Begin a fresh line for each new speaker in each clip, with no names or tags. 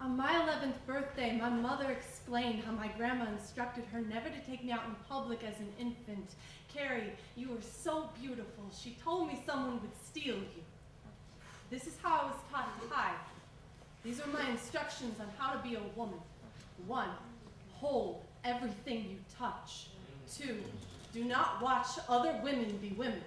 On my 11th birthday, my mother explained how my grandma instructed her never to take me out in public as an infant. Carrie, you are so beautiful. She told me someone would steal you. This is how I was taught to hide. These are my instructions on how to be a woman. 1, hold everything you touch. 2, do not watch other women be women.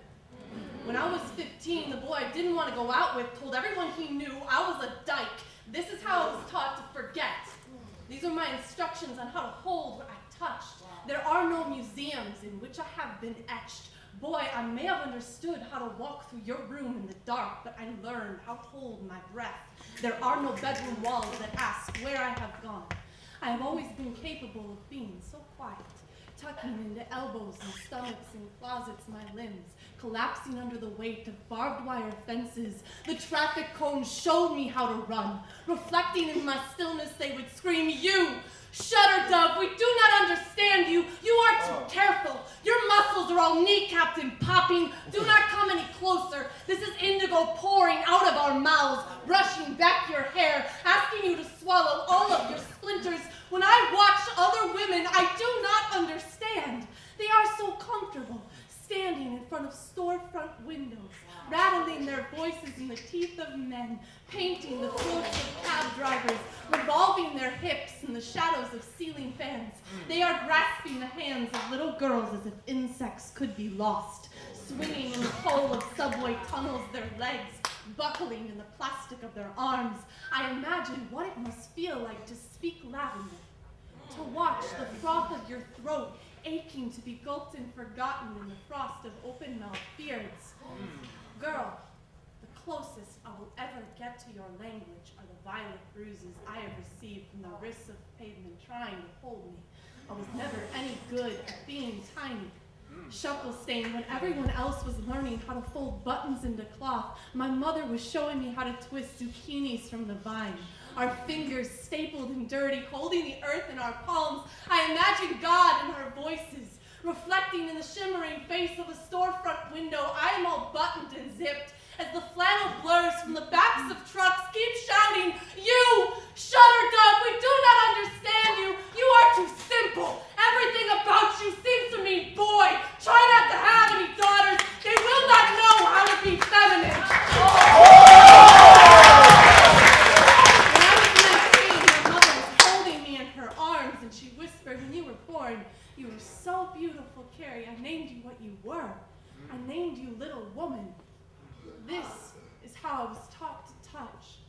When I was 15, the boy I didn't want to go out with told everyone he knew I was a dyke. This is how I was taught to forget. These are my instructions on how to hold what I touched. There are no museums in which I have been etched. Boy, I may have understood how to walk through your room in the dark, but I learned how to hold my breath. There are no bedroom walls that ask where I have gone. I have always been capable of being so quiet, tucking into elbows and stomachs and closets my limbs, collapsing under the weight of barbed wire fences. The traffic cones showed me how to run. Reflecting in my stillness, they would scream, "You, Shutterdove, we do not understand you. You are too careful. Your muscles are all kneecapped and popping. Do not come any closer. This is indigo pouring out of our mouths, brushing back your hair, asking you to swallow all of your splinters. When I watch other women, I do not understand. They are so comfortable, standing in front of storefront windows, rattling their voices in the teeth of men, painting the throats of cab drivers, revolving their hips in the shadows of ceiling fans. They are grasping the hands of little girls as if insects could be lost, swinging in the coal of subway tunnels, their legs buckling in the plastic of their arms. I imagine what it must feel like to speak lavender, to watch the froth of your throat aching to be gulped and forgotten in the frost of open-mouthed beards. Girl, the closest I will ever get to your language are the violent bruises I have received from the wrists of pavement trying to hold me. I was never any good at being tiny. Shuckle-stained when everyone else was learning how to fold buttons into cloth, my mother was showing me how to twist zucchinis from the vine. Our fingers stapled and dirty, holding the earth in our palms. I imagine God in our voices, reflecting in the shimmering face of a storefront window. I am all buttoned and zipped as the flannel blurs from the backs of trucks keep shouting, "You, Shutterdove, we do not understand you. You are too simple. Everything about you seems to mean boy. Try not to have any daughters. They will not know how to be feminine." When I was 19, my mother was holding me in her arms, and she whispered, "When you were born, you were so beautiful, Carrie. I named you what you were. I named you Little Woman." This is how I was taught to touch.